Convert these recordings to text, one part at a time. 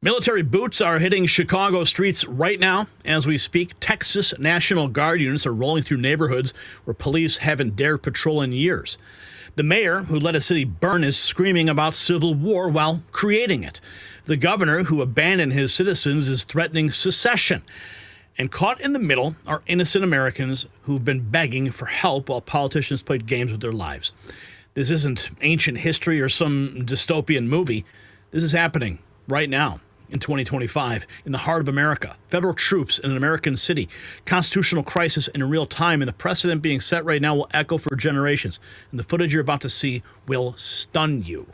Military boots are hitting Chicago streets right now as we speak. Texas National Guard units are rolling through neighborhoods where police haven't dared patrol in years. The mayor, who let a city burn, is screaming about civil war while creating it. The governor, who abandoned his citizens, is threatening secession. And caught in the middle are innocent Americans who've been begging for help while politicians played games with their lives. This isn't ancient history or some dystopian movie. This is happening right now. In 2025, in the heart of America, federal troops in an American city, constitutional crisis in real time, and the precedent being set right now will echo for generations. And the footage you're about to see will stun you.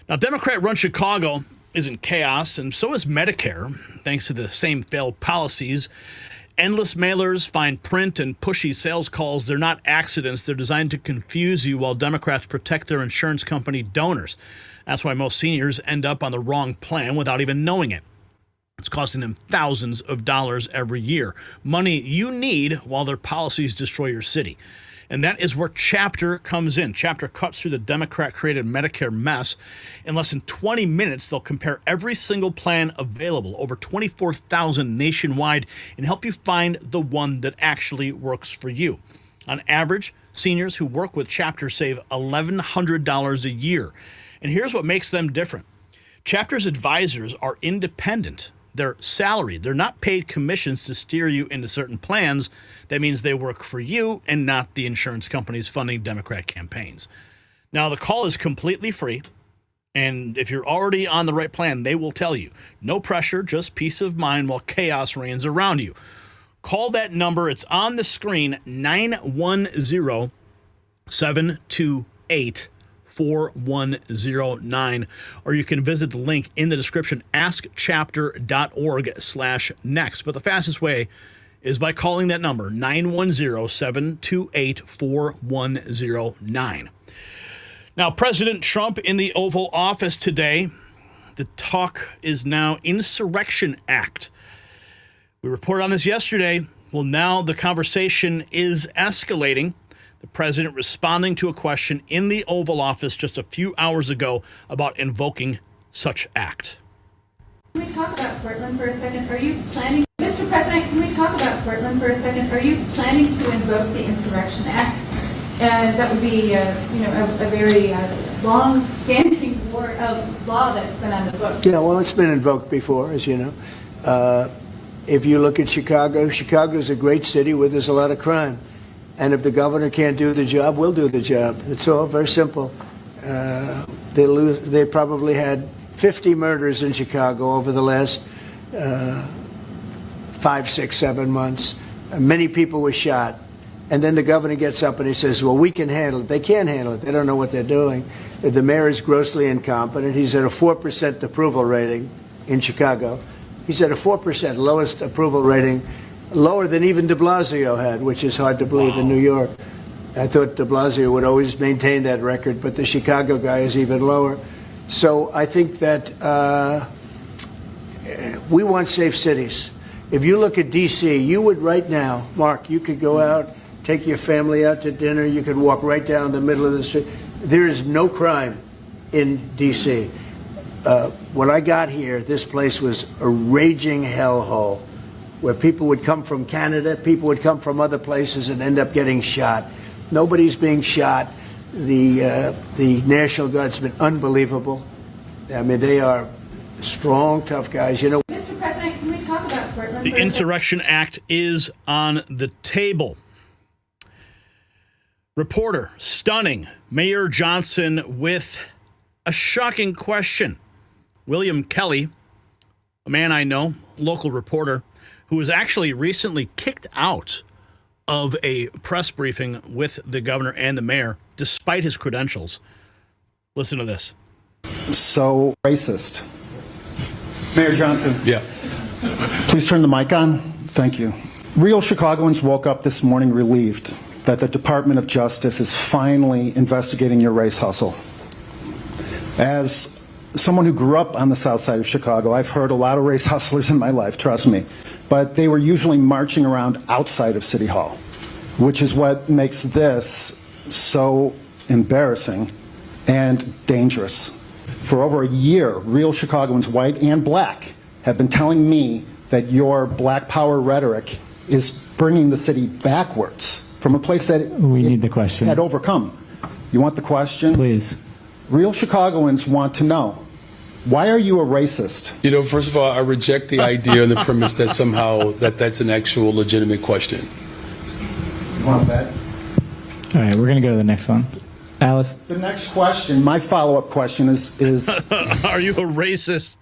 Now, Democrat-run Chicago is in chaos, and so is Medicare, thanks to the same failed policies. Endless mailers, fine print, and pushy sales calls, they're not accidents. They're designed to confuse you while Democrats protect their insurance company donors. That's why most seniors end up on the wrong plan without even knowing it. It's costing them thousands of dollars every year. Money you need while their policies destroy your city. And that is where Chapter comes in. Chapter cuts through the Democrat-created Medicare mess. In less than 20 minutes, they'll compare every single plan available, over 24,000 nationwide, and help you find the one that actually works for you. On average, seniors who work with Chapter save $1,100 a year. And here's what makes them different. Chapter's advisors are independent. They're salaried. They're not paid commissions to steer you into certain plans. That means they work for you and not the insurance companies funding Democrat campaigns. Now, the call is completely free. And if you're already on the right plan, they will tell you. No pressure, just peace of mind while chaos reigns around you. Call that number. It's on the screen, 910-728-4109, or you can visit the link in the description, askchapter.org/next. But the fastest way is by calling that number, 910-728-4109. Now, President Trump in the Oval Office today, the talk is now Insurrection Act. We reported on this yesterday. Well, now the conversation is escalating. The president responding to a question in the Oval Office just a few hours ago about invoking such act. Can we talk about Portland for a second? Are you planning, Mr. President, can we talk about Portland for a second? Are you planning to invoke the Insurrection Act? And that would be, a very long-standing law that's been on the books. Yeah, well, it's been invoked before, as you know. If you look at Chicago, Chicago's a great city where there's a lot of crime. And if the governor can't do the job, we'll do the job. It's all very simple. They probably had 50 murders in Chicago over the last 5, 6, 7 months. Many people were shot. And then the governor gets up and he says, well, we can handle it. They can't handle it. They don't know what they're doing. The mayor is grossly incompetent. He's at a 4% approval rating in Chicago. He's at a 4%, lowest approval rating, lower than even de Blasio had, which is hard to believe in New York. I thought de Blasio would always maintain that record, but the Chicago guy is even lower. So I think that we want safe cities. If you look at D.C., you would right now, Mark, you could go out, take your family out to dinner, you could walk right down the middle of the street. There is no crime in D.C. When I got here, this place was a raging hellhole, where people would come from Canada, people would come from other places and end up getting shot. Nobody's being shot. The National Guard's been unbelievable. I mean, they are strong, tough guys. You know. Mr. President, can we talk about Portland? The Insurrection Act is on the table. Reporter, stunning Mayor Johnson with a shocking question. William Kelly, a man I know, local reporter, who was actually recently kicked out of a press briefing with the governor and the mayor, despite his credentials. Listen to this. So racist. Mayor Johnson. Yeah. Please turn the mic on. Thank you. Real Chicagoans woke up this morning relieved that the Department of Justice is finally investigating your race hustle. As someone who grew up on the south side of Chicago, I've heard a lot of race hustlers in my life, trust me. But they were usually marching around outside of City Hall, which is what makes this so embarrassing and dangerous. For over a year, real Chicagoans, white and black, have been telling me that your black power rhetoric is bringing the city backwards from a place that need the question. Had overcome. You want the question? Please. Real Chicagoans want to know, why are you a racist? You know, first of all, I reject the idea and the premise that somehow that's an actual legitimate question. You want that? All right, we're going to go to the next one. Alice? The next question, my follow-up question is Are you a racist?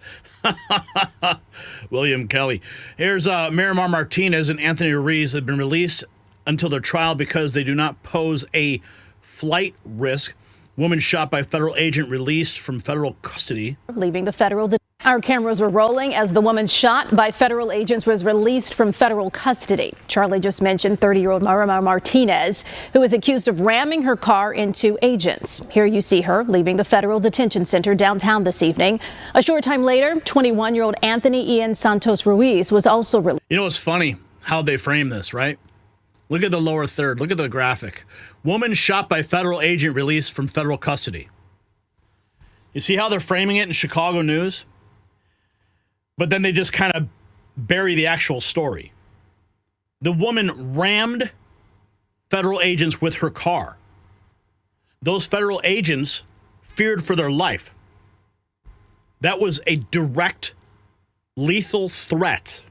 William Kelly. Here's Miramar Martinez and Anthony Ruiz have been released until their trial because they do not pose a flight risk. Woman shot by federal agent released from federal custody. Leaving the federal. Our cameras were rolling as the woman shot by federal agents was released from federal custody. Charlie just mentioned 30-year-old Miramar Martinez, who is accused of ramming her car into agents. Here you see her leaving the federal detention center downtown this evening. A short time later, 21-year-old Anthony Ian Santos Ruiz was also released. You know, it's funny how they frame this, right? Look at the lower third. Look at the graphic. Woman shot by federal agent released from federal custody. You see how they're framing it in Chicago news? But then they just kind of bury the actual story. The woman rammed federal agents with her car. Those federal agents feared for their life. That was a direct, lethal threat.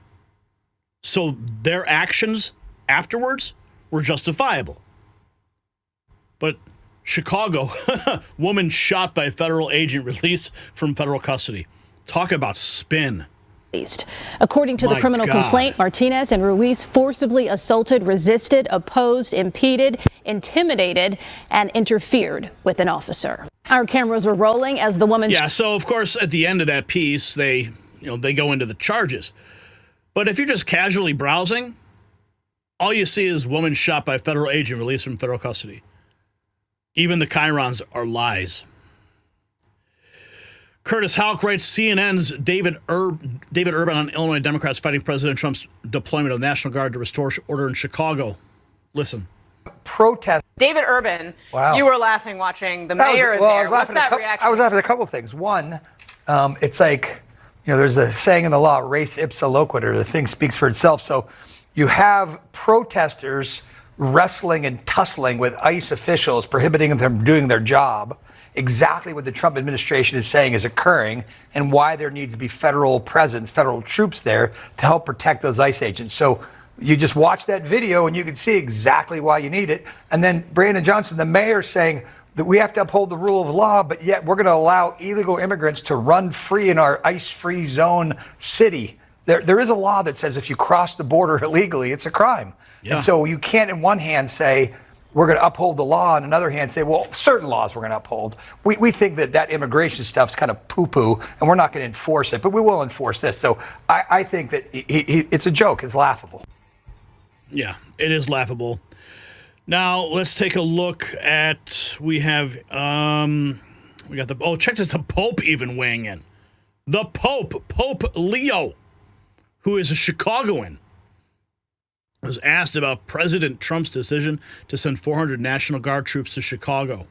So their actions afterwards were justifiable. But Chicago, woman shot by federal agent released from federal custody. Talk about spin. According to the criminal complaint, Martinez and Ruiz forcibly assaulted, resisted, opposed, impeded, intimidated, and interfered with an officer. Our cameras were rolling as the woman. Yeah, so of course at the end of that piece, they go into the charges. But if you're just casually browsing, all you see is woman shot by federal agent released from federal custody. Even the chyrons are lies. Curtis Houck writes, CNN's David Urban on Illinois Democrats fighting President Trump's deployment of National Guard to restore order in Chicago. Listen. Protest. David Urban, wow. You were laughing watching the mayor there. What's that reaction? I was laughing at a couple of things. One, it's like, there's a saying in the law, res ipsa loquitur, the thing speaks for itself. So you have protesters wrestling and tussling with ICE officials, prohibiting them from doing their job. Exactly what the Trump administration is saying is occurring, and why there needs to be federal presence, federal troops there to help protect those ICE agents. So you just watch that video and you can see exactly why you need it. And then Brandon Johnson, the mayor, saying that we have to uphold the rule of law, but yet we're going to allow illegal immigrants to run free in our ICE-free zone city. There is a law that says if you cross the border illegally, it's a crime. Yeah. And so you can't, in one hand, say we're going to uphold the law, and another hand say, well, certain laws we're going to uphold. We think that immigration stuff's kind of poo-poo, and we're not going to enforce it, but we will enforce this. So I think that it's a joke. It's laughable. Yeah, it is laughable. Now, let's take a look at, we got check this, the Pope even weighing in. The Pope Leo, who is a Chicagoan, was asked about President Trump's decision to send 400 National Guard troops to Chicago.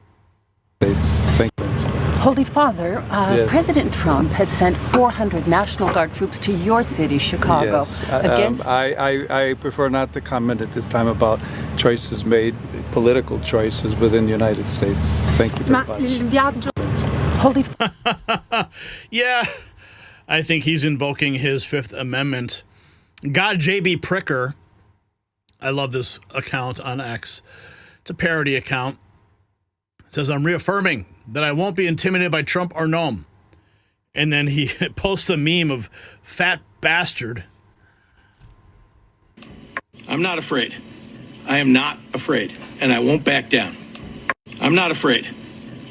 Holy Father, yes. President Trump has sent 400 National Guard troops to your city, Chicago. Yes. I prefer not to comment at this time about choices made, political choices within the United States. Thank you very much. Holy Yeah, I think he's invoking his Fifth Amendment. God JB Pritzker, I love this account on X. It's a parody account. It says, I'm reaffirming that I won't be intimidated by Trump or Noam. And then he posts a meme of fat bastard. I'm not afraid. I am not afraid, and I won't back down. I'm not afraid.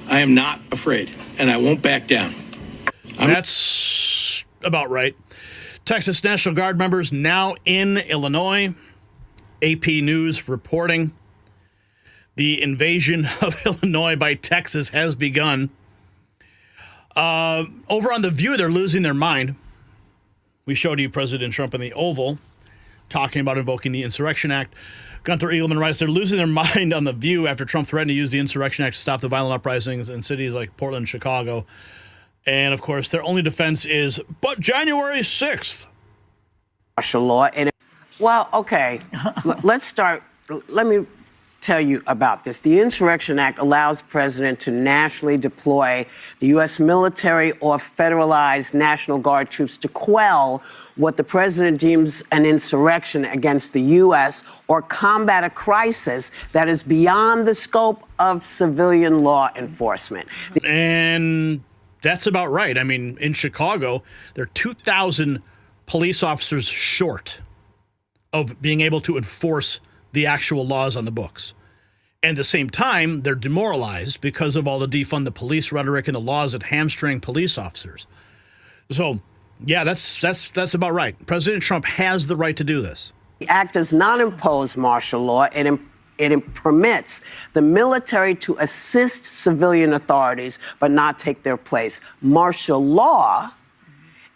I am not afraid, and I won't back down. That's about right. Texas National Guard members now in Illinois. AP News reporting the invasion of Illinois by Texas has begun. Over on The View, they're losing their mind. We showed you President Trump in the Oval talking about invoking the Insurrection Act. Gunther Eagleman writes, they're losing their mind on The View after Trump threatened to use the Insurrection Act to stop the violent uprisings in cities like Portland and Chicago. And, of course, their only defense is, but January 6th. Martial law. And well, okay, let's start. Let me tell you about this. The Insurrection Act allows the president to nationally deploy the U.S. military or federalized National Guard troops to quell what the president deems an insurrection against the U.S. or combat a crisis that is beyond the scope of civilian law enforcement. And that's about right. I mean, in Chicago, there are 2,000 police officers short of being able to enforce the actual laws on the books. And at the same time, they're demoralized because of all the defund the police rhetoric and the laws that hamstring police officers. So, yeah, that's about right. President Trump has the right to do this. The act does not impose martial law. It permits the military to assist civilian authorities but not take their place. Martial law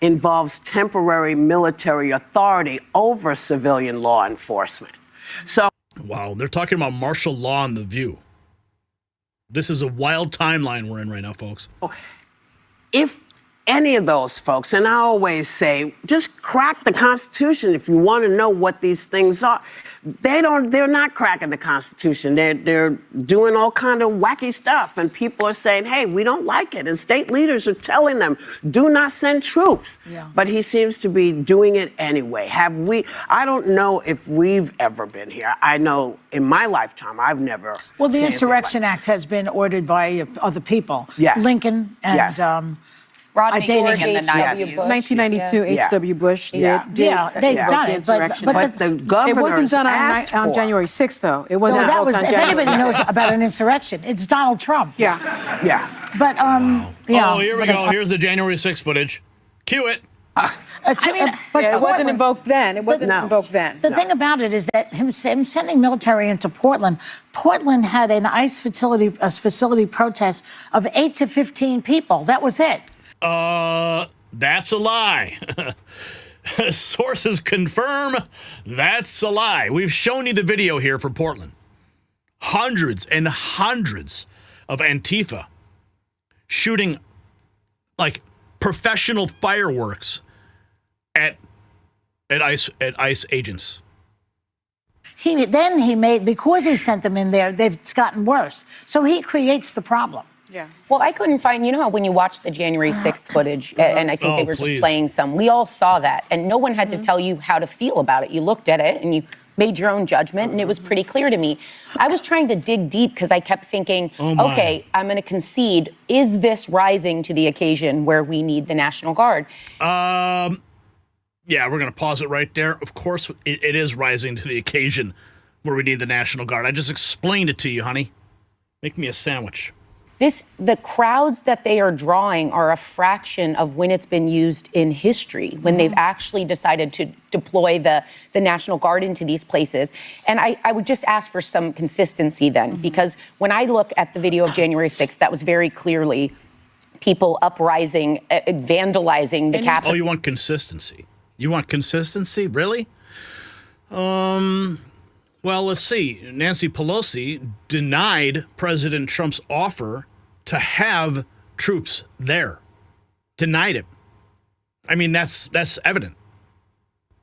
involves temporary military authority over civilian law enforcement. So, wow, they're talking about martial law in The View. This is a wild timeline we're in right now, folks. If any of those folks, and I always say, just crack the Constitution if you want to know what these things are. They're not cracking the Constitution. They're doing all kind of wacky stuff, and people are saying, hey, we don't like it. And state leaders are telling them, do not send troops. Yeah. But he seems to be doing it anyway. I don't know if we've ever been here. I know in my lifetime, I've never. Well, the Insurrection Act has been ordered by other people. Yes. Lincoln and yes. Rodney King and the 90s. 1992, H.W. Bush did they've done it. But the governors it wasn't done on for January 6th, though. It wasn't that was, on if January. anybody knows about an insurrection, it's Donald Trump. Yeah. But, oh, here we go. Here's the January 6th footage. Cue it. It wasn't invoked then. It wasn't invoked then. The thing about it is that him sending military into Portland had an ICE facility protest of 8 to 15 people. That was it. That's a lie. Sources confirm that's a lie. We've shown you the video here for Portland. Hundreds and hundreds of Antifa shooting like professional fireworks at ICE agents. Because he sent them in there, they've gotten worse. So he creates the problem. Yeah. Well, I couldn't find, how, when you watch the January 6th footage, and I think they were just playing some, we all saw that, and no one had to tell you how to feel about it. You looked at it, and you made your own judgment, and it was pretty clear to me. I was trying to dig deep because I kept thinking, okay, I'm going to concede. Is this rising to the occasion where we need the National Guard? Yeah, we're going to pause it right there. Of course, it is rising to the occasion where we need the National Guard. I just explained it to you, honey. Make me a sandwich. The crowds that they are drawing are a fraction of when it's been used in history, when they've actually decided to deploy the National Guard into these places. And I would just ask for some consistency then, because when I look at the video of January 6th, that was very clearly people uprising, vandalizing the Capitol. Oh, you want consistency? You want consistency? Really? Well, let's see. Nancy Pelosi denied President Trump's offer to have troops there. Denied it. I mean, that's evident.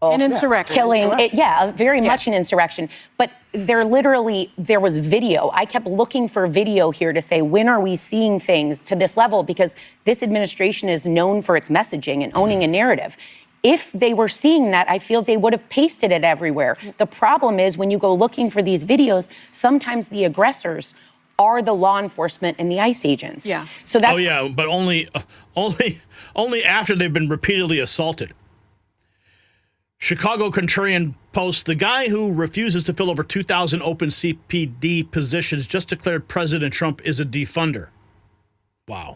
An insurrection. Killing, very much an insurrection. But there was video. I kept looking for video here to say, when are we seeing things to this level? Because this administration is known for its messaging and owning a narrative. If they were seeing that, I feel they would have pasted it everywhere. The problem is when you go looking for these videos, sometimes the aggressors are the law enforcement and the ICE agents. Yeah. So that's but only after they've been repeatedly assaulted. Chicago Contrarian posts, the guy who refuses to fill over 2,000 open CPD positions just declared President Trump is a defunder. Wow.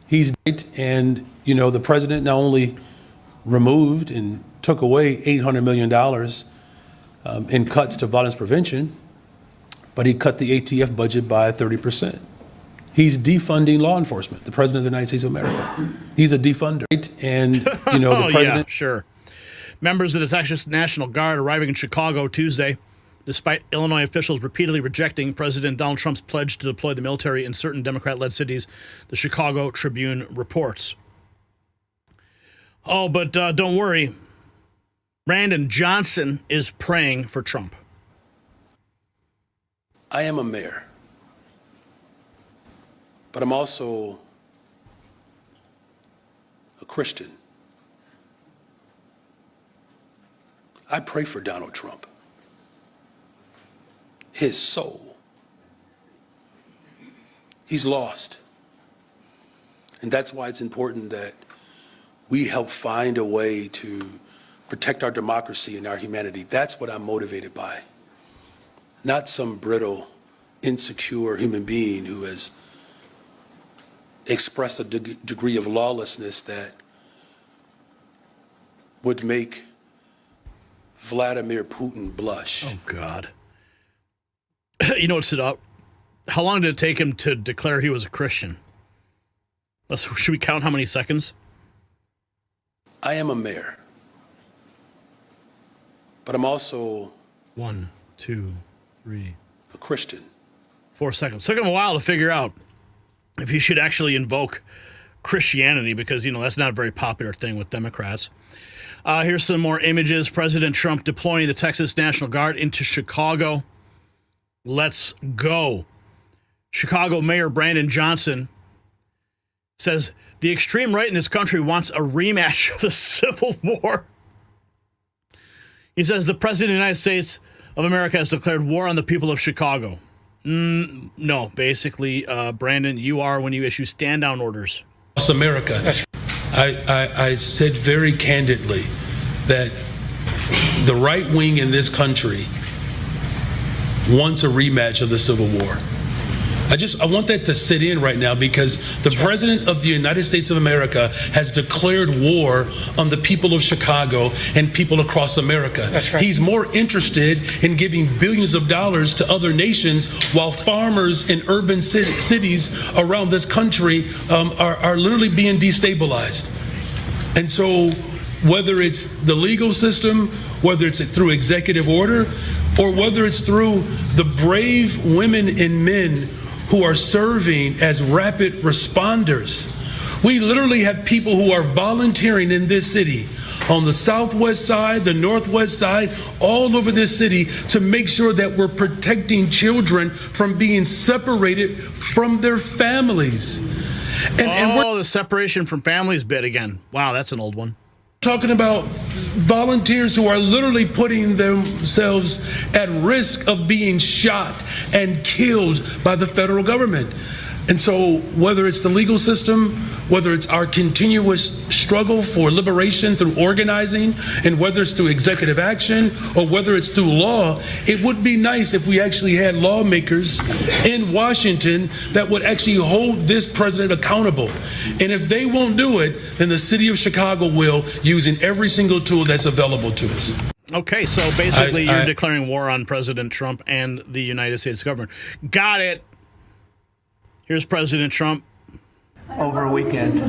He's right, and the president not only removed and took away $800 million in cuts to violence prevention, but he cut the ATF budget by 30%. He's defunding law enforcement, the president of the United States of America. He's a defunder. Right? And, the president... Yeah, sure. Members of the Texas National Guard arriving in Chicago Tuesday despite Illinois officials repeatedly rejecting President Donald Trump's pledge to deploy the military in certain Democrat-led cities, the Chicago Tribune reports. Oh, but don't worry. Brandon Johnson is praying for Trump. I am a mayor, but I'm also a Christian. I pray for Donald Trump, his soul. He's lost. And that's why it's important that we help find a way to protect our democracy and our humanity. That's what I'm motivated by. Not some brittle, insecure human being who has expressed a degree of lawlessness that would make Vladimir Putin blush. Oh, God. You know what stood out? How long did it take him to declare he was a Christian? Should we count how many seconds? I am a mayor, but I'm also 1, 2, 3. A Christian. 4 seconds. Took him a while to figure out if he should actually invoke Christianity because, you know, that's not a very popular thing with Democrats. Here's some more images. President Trump deploying the Texas National Guard into Chicago. Let's go. Chicago Mayor Brandon Johnson says the extreme right in this country wants a rematch of the Civil War. He says the President of the United States of America has declared war on the people of Chicago. No, basically, Brandon, you are when you issue stand-down orders. Across America. I said very candidly that the right wing in this country wants a rematch of the Civil War. I want that to sit in right now because the President of the United States of America has declared war on the people of Chicago and people across America. That's right. He's more interested in giving billions of dollars to other nations while farmers in urban cities around this country are literally being destabilized. And so whether it's the legal system, whether it's through executive order, or whether it's through the brave women and men who are serving as rapid responders. We literally have people who are volunteering in this city, on the southwest side, the northwest side, all over this city to make sure that we're protecting children from being separated from their families. And the separation from families bit again. Wow, that's an old one. Talking about volunteers who are literally putting themselves at risk of being shot and killed by the federal government. And so whether it's the legal system, whether it's our continuous struggle for liberation through organizing, and whether it's through executive action or whether it's through law, it would be nice if we actually had lawmakers in Washington that would actually hold this president accountable. And if they won't do it, then the city of Chicago will, using every single tool that's available to us. Okay, so basically you're declaring war on President Trump and the United States government. Got it. Here's President Trump. Over a weekend.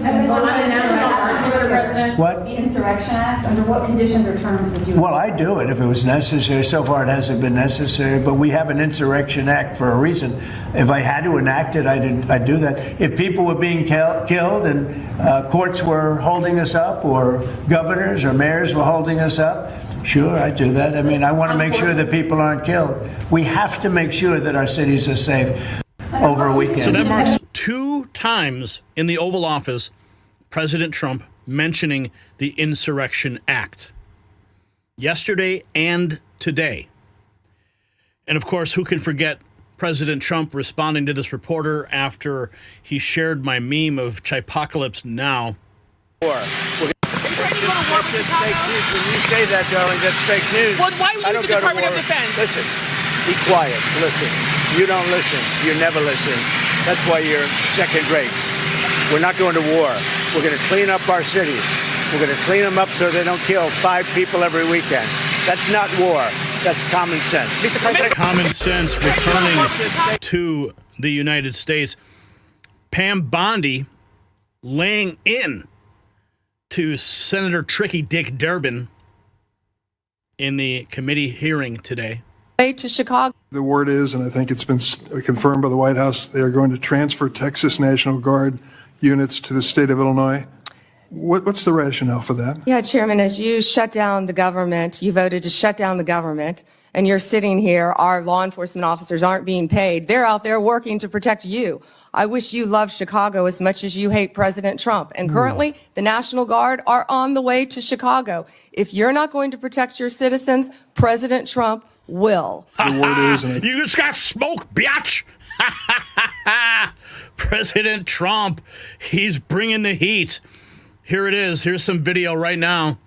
What? The Insurrection Act, under what conditions or terms would you? Well, I'd do it if it was necessary. So far it hasn't been necessary, but we have an Insurrection Act for a reason. If I had to enact it, I'd do that. If people were being killed and courts were holding us up, or governors or mayors were holding us up, sure, I'd do that. I mean, I want to make sure that people aren't killed. We have to make sure that our cities are safe. Over a weekend. So that marks 2 times in the Oval Office, President Trump mentioning the Insurrection Act. Yesterday and today. And of course, who can forget President Trump responding to this reporter after he shared my meme of Chipocalypse Now. War. That's fake news. When you say that, darling, that's fake news. Well, why would you the Department of Defense? Listen, be quiet. Listen. You don't listen. You never listen. That's why you're second rate. We're not going to war. We're going to clean up our cities. We're going to clean them up so they don't kill 5 people every weekend. That's not war. That's common sense. Common sense returning to the United States. Pam Bondi laying in to Senator Tricky Dick Durbin in the committee hearing today. to Chicago. The word is, and I think it's been confirmed by the White House, they are going to transfer Texas National Guard units to the state of Illinois. What's the rationale for that? Yeah, Chairman, as you shut down the government, you voted to shut down the government, and you're sitting here, our law enforcement officers aren't being paid. They're out there working to protect you. I wish you loved Chicago as much as you hate President Trump. And currently, the National Guard are on the way to Chicago. If you're not going to protect your citizens, President Trump will. The word is, and you just got smoked, biatch. President Trump, he's bringing the heat. Here it is. Here's some video right now.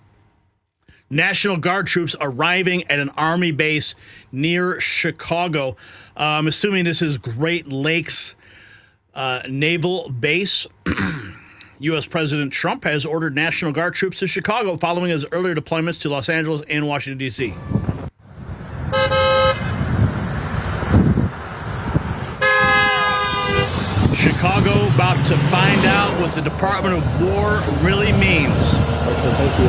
National Guard troops arriving at an Army base near Chicago. I'm assuming this is Great Lakes Naval Base. U.S. President Trump has ordered National Guard troops to Chicago following his earlier deployments to Los Angeles and Washington, D.C. Chicago about to find out what the Department of War really means. Okay, thank you.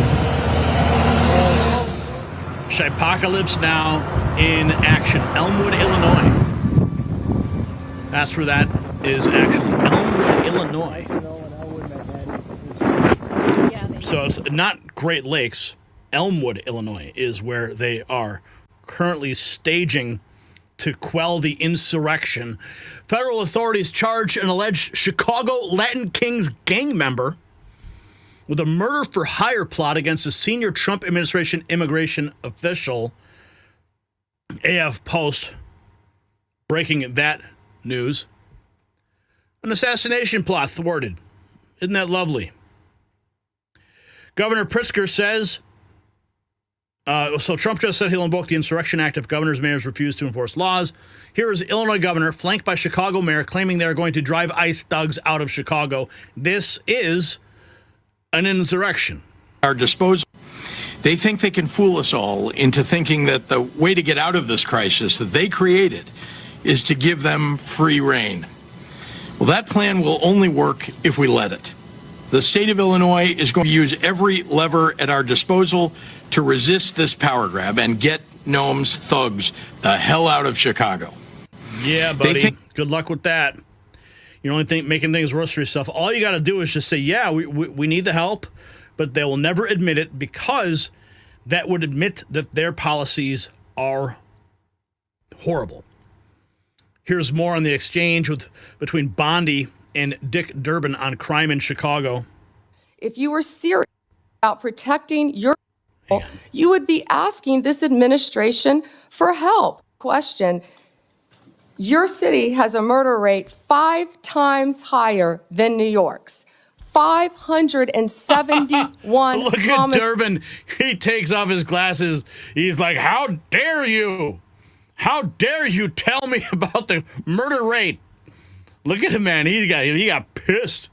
Shipocalypse now in action. Elmwood, Illinois. That's where that is actually. Elmwood, Illinois. So it's not Great Lakes. Elmwood, Illinois is where they are currently staging to quell the insurrection. Federal authorities charge an alleged Chicago Latin Kings gang member with a murder-for-hire plot against a senior Trump administration immigration official. AF Post breaking that news. An assassination plot thwarted. Isn't that lovely? Governor Pritzker says, so Trump just said he'll invoke the Insurrection Act if governors and mayors refuse to enforce laws. Here is Illinois governor, flanked by Chicago mayor, claiming they're going to drive ICE thugs out of Chicago. This is an insurrection. Our disposal. They think they can fool us all into thinking that the way to get out of this crisis that they created is to give them free rein. Well, that plan will only work if we let it. The state of Illinois is going to use every lever at our disposal to resist this power grab and get Noam's thugs the hell out of Chicago. Yeah, buddy. Good luck with that. You only think making things worse for yourself. All you got to do is just say, yeah, we need the help, but they will never admit it because that would admit that their policies are horrible. Here's more on the exchange between Bondi and Dick Durbin on crime in Chicago. If you were serious about protecting your people, you would be asking this administration for help. Question. Your city has a murder rate 5 times higher than New York's. 571 Look at Durbin. He takes off his glasses. He's like, how dare you? How dare you tell me about the murder rate? Look at him, man. He got pissed.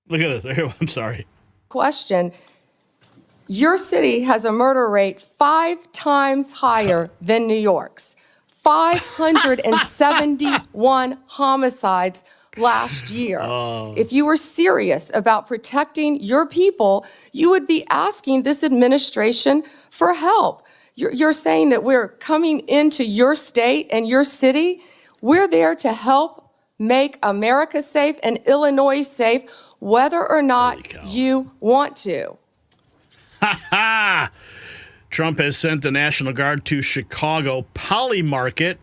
Look at this. I'm sorry. Question. Your city has a murder rate 5 times higher than New York's. 571 homicides last year. If you were serious about protecting your people, you would be asking this administration for help. You're saying that we're coming into your state and your city. We're there to help make America safe and Illinois safe, whether or not you want to. Ha ha! Trump has sent the National Guard to Chicago. Polymarket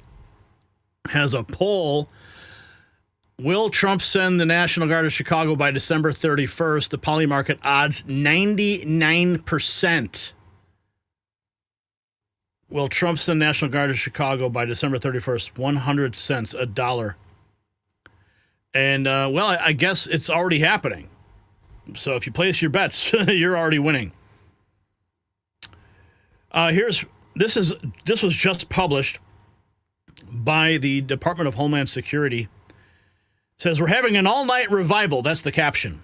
has a poll. Will Trump send the National Guard to Chicago by December 31st? The Polymarket odds 99%. Will Trump send National Guard to Chicago by December 31st? 100 cents, a dollar. And, well, I guess it's already happening. So if you place your bets, you're already winning. This was just published by the Department of Homeland Security. It says, we're having an all-night revival. That's the caption.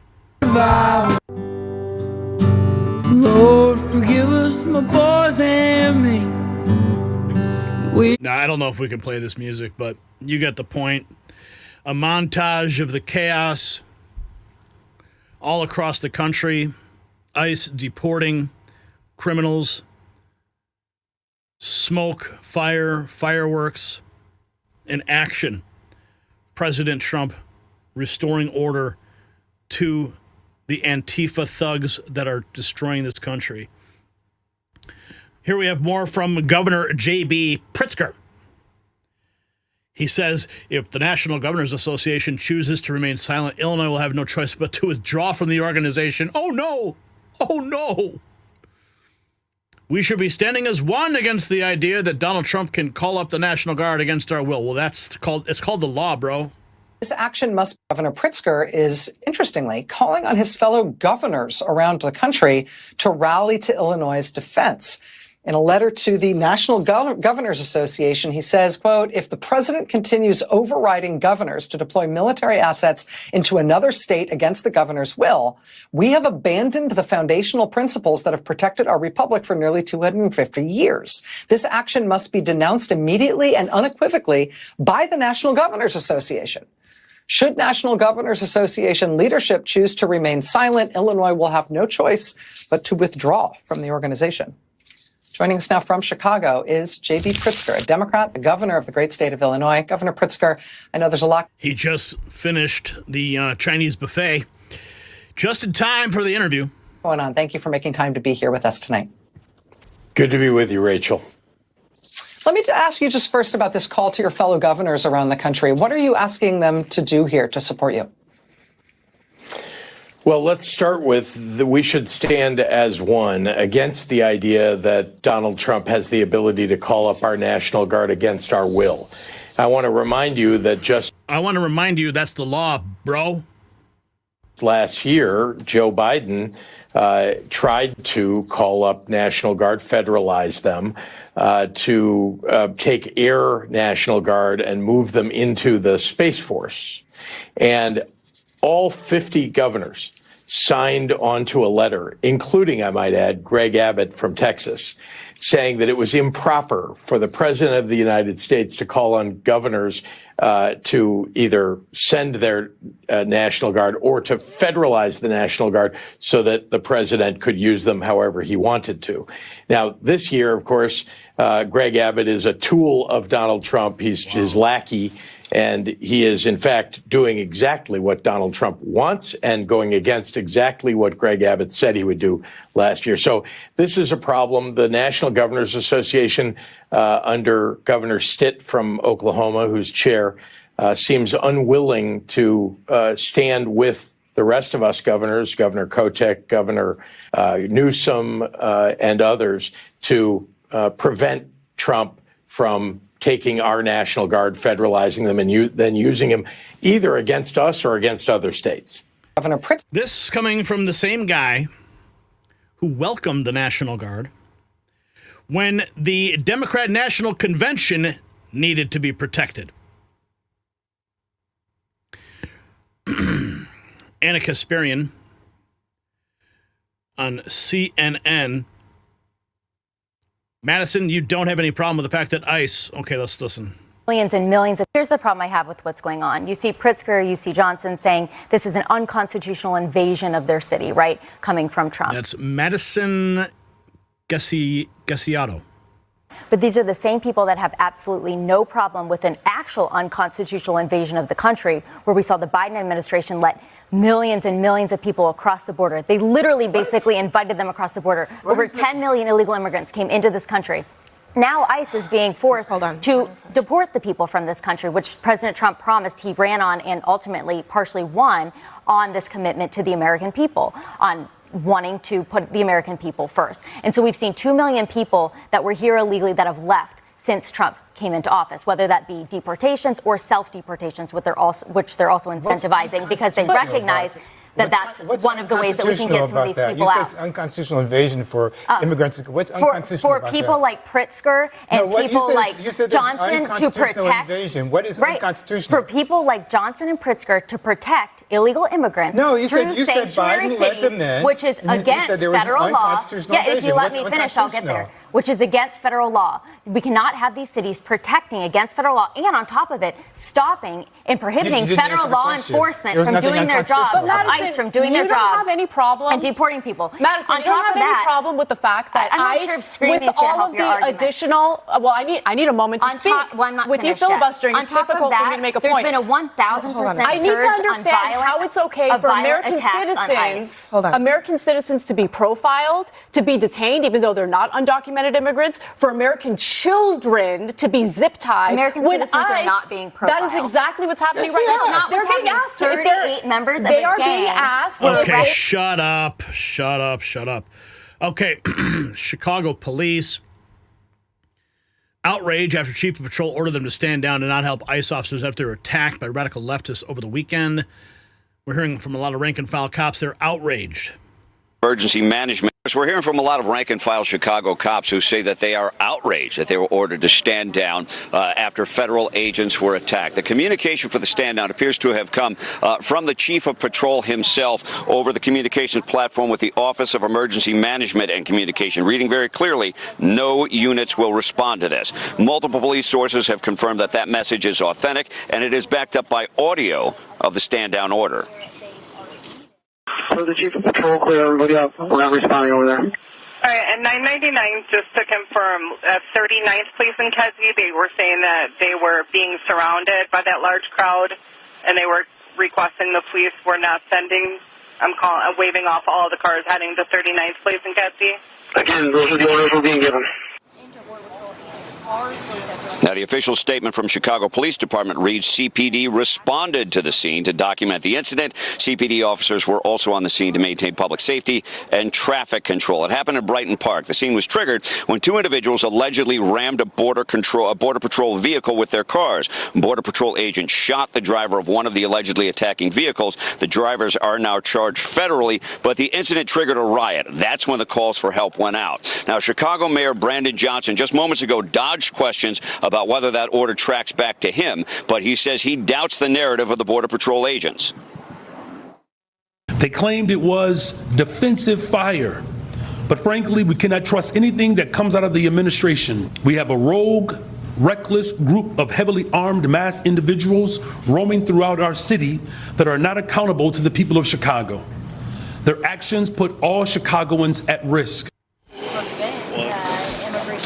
Lord, forgive us, my boys and me. Now, I don't know if we can play this music, but you get the point. A montage of the chaos all across the country. ICE deporting criminals smoke, fire, fireworks, and action. President Trump restoring order to the Antifa thugs that are destroying this country. Here we have more from Governor JB Pritzker. He says if the National Governors Association chooses to remain silent, Illinois will have no choice but to withdraw from the organization. Oh, no. Oh, no. We should be standing as one against the idea that Donald Trump can call up the National Guard against our will. Well, it's called the law, bro. This action must. Governor Pritzker is, interestingly, calling on his fellow governors around the country to rally to Illinois' defense. In a letter to the National Governors Association, he says, quote, if the president continues overriding governors to deploy military assets into another state against the governor's will, we have abandoned the foundational principles that have protected our republic for nearly 250 years. This action must be denounced immediately and unequivocally by the National Governors Association. Should National Governors Association leadership choose to remain silent, Illinois will have no choice but to withdraw from the organization. Joining us now from Chicago is JB Pritzker, a Democrat, the governor of the great state of Illinois. Governor Pritzker, I know there's a lot. He just finished the Chinese buffet just in time for the interview. Going on. Thank you for making time to be here with us tonight. Good to be with you, Rachel. Let me ask you just first about this call to your fellow governors around the country. What are you asking them to do here to support you? Well, let's start with we should stand as one against the idea that Donald Trump has the ability to call up our National Guard against our will. I want to remind you that that's the law, bro. Last year, Joe Biden tried to call up National Guard, federalize them, to take Air National Guard and move them into the Space Force. And all 50 governors signed onto a letter, including, I might add, Greg Abbott from Texas, saying that it was improper for the president of the United States to call on governors to either send their National Guard or to federalize the National Guard so that the president could use them however he wanted to. Now, this year, of course, Greg Abbott is a tool of Donald Trump. He's his lackey. And he is, in fact, doing exactly what Donald Trump wants and going against exactly what Greg Abbott said he would do last year. So this is a problem. The National Governors Association, under Governor Stitt from Oklahoma, who's chair, seems unwilling to stand with the rest of us governors, Governor Kotek, Governor Newsom, and others, to prevent Trump from taking our National Guard, federalizing them, and then using them either against us or against other states. Governor Pritzker. This coming from the same guy who welcomed the National Guard when the Democrat National Convention needed to be protected. Anna Kasparian on CNN. Madison, you don't have any problem with the fact that ICE... Okay, let's listen. Millions and millions. Here's the problem I have with what's going on. You see Pritzker, you see Johnson saying this is an unconstitutional invasion of their city, right, coming from Trump. That's Madison Gassiato. But these are the same people that have absolutely no problem with an actual unconstitutional invasion of the country, where we saw the Biden administration let millions and millions of people across the border. They literally basically invited them across the border. Over 10 million illegal immigrants came into this country. Now ICE is being forced to deport the people from this country, which President Trump promised he ran on and ultimately partially won on this commitment to the American people, on wanting to put the American people first. And so we've seen 2 million people that were here illegally that have left since Trump came into office, whether that be deportations or self-deportations, which they're also incentivizing because they recognize that that's one of the ways that we can get some of these people out. You said it's unconstitutional invasion for immigrants. What's unconstitutional about that? For people like Pritzker and people like Johnson to protect. Invasion. What is unconstitutional? For people like Johnson and Pritzker to protect illegal immigrants. No, you said sanctuary Biden cities, let them in, which is against federal law. Yeah, if you let me finish, I'll get there. which is against federal law. We cannot have these cities protecting against federal law and on top of it, stopping and prohibiting federal law enforcement from doing their jobs, of ICE from doing their jobs. You don't have any problem. And deporting people. Madison, you don't have any problem with the fact that ICE, with all of the additional, well, I need a moment to speak. With you filibustering, it's difficult for me to make a point. There's been a 1,000% I need to understand how it's okay for American citizens to be profiled, to be detained, even though they're not undocumented immigrants, for American children to be zip-tied. American citizens are not being profiled. That is exactly what's happening right now. They're being asked. 38 members of a gang. They are being asked. Okay, shut up. Okay, Chicago police outrage after chief of patrol ordered them to stand down and not help ICE officers after they were attacked by radical leftists over the weekend. We're hearing from a lot of rank-and-file cops. They're outraged. Emergency management. We're hearing from a lot of rank-and-file Chicago cops who say that they are outraged that they were ordered to stand down after federal agents were attacked. The communication for the stand down appears to have come from the chief of patrol himself over the communications platform with the Office of Emergency Management and Communication, reading very clearly, no units will respond to this. Multiple police sources have confirmed that that message is authentic, and it is backed up by audio of the stand-down order. So the chief of patrol clear everybody up. We're not responding over there. All right, and 999, just to confirm, 39th Police in Kedzie, they were saying that they were being surrounded by that large crowd, and they were requesting the police were not sending. I'm waving off all the cars heading to 39th Police in Kedzie. Again, those are the orders we're being given. Now, the official statement from Chicago Police Department reads, CPD responded to the scene to document the incident. CPD officers were also on the scene to maintain public safety and traffic control. It happened in Brighton Park. The scene was triggered when two individuals allegedly rammed a Border Patrol vehicle with their cars. Border Patrol agents shot the driver of one of the allegedly attacking vehicles. The drivers are now charged federally, but the incident triggered a riot. That's when the calls for help went out. Now, Chicago Mayor Brandon Johnson just moments ago dodged questions about whether that order tracks back to him, but he says he doubts the narrative of the Border Patrol agents. They claimed it was defensive fire, but frankly, we cannot trust anything that comes out of the administration. We have a rogue, reckless group of heavily armed mass individuals roaming throughout our city that are not accountable to the people of Chicago. Their actions put all Chicagoans at risk.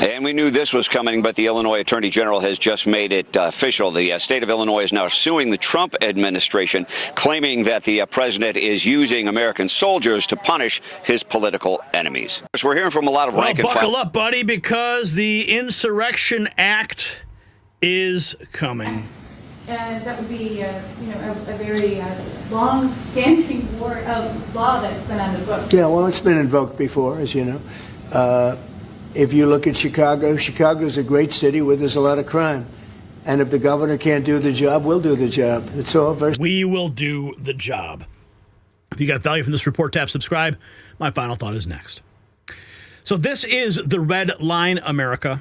And we knew this was coming, but the Illinois Attorney General has just made it official. The state of Illinois is now suing the Trump administration, claiming that the president is using American soldiers to punish his political enemies. So we're hearing from a lot of rank and file. Buckle up, buddy, because the Insurrection Act is coming. And that would be, a very long-standing law that's been on the books. Yeah, well, it's been invoked before, as you know. If you look at Chicago, Chicago's a great city where there's a lot of crime. And if the governor can't do the job, we'll do the job. It's all very... We will do the job. If you got value from this report, tap subscribe. My final thought is next. So this is the red line, America.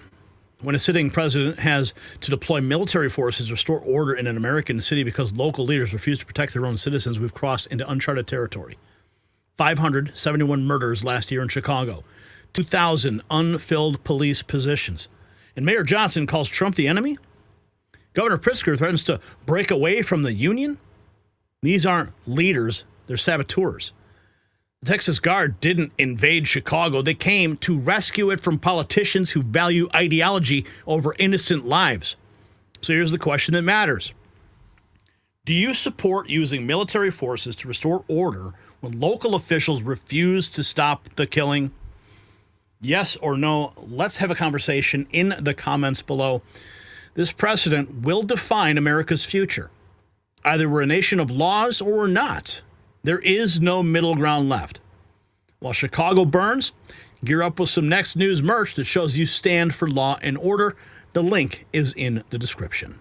When a sitting president has to deploy military forces to restore order in an American city because local leaders refuse to protect their own citizens, we've crossed into uncharted territory. 571 murders last year in Chicago. 2,000 unfilled police positions. And Mayor Johnson calls Trump the enemy? Governor Pritzker threatens to break away from the union? These aren't leaders, they're saboteurs. The Texas Guard didn't invade Chicago. They came to rescue it from politicians who value ideology over innocent lives. So here's the question that matters. Do you support using military forces to restore order when local officials refuse to stop the killing? Yes or no? Let's have a conversation in the comments below. This precedent will define America's future. Either we're a nation of laws or we're not. There is no middle ground left. While Chicago burns, gear up with some Next News merch that shows you stand for law and order. The link is in the description.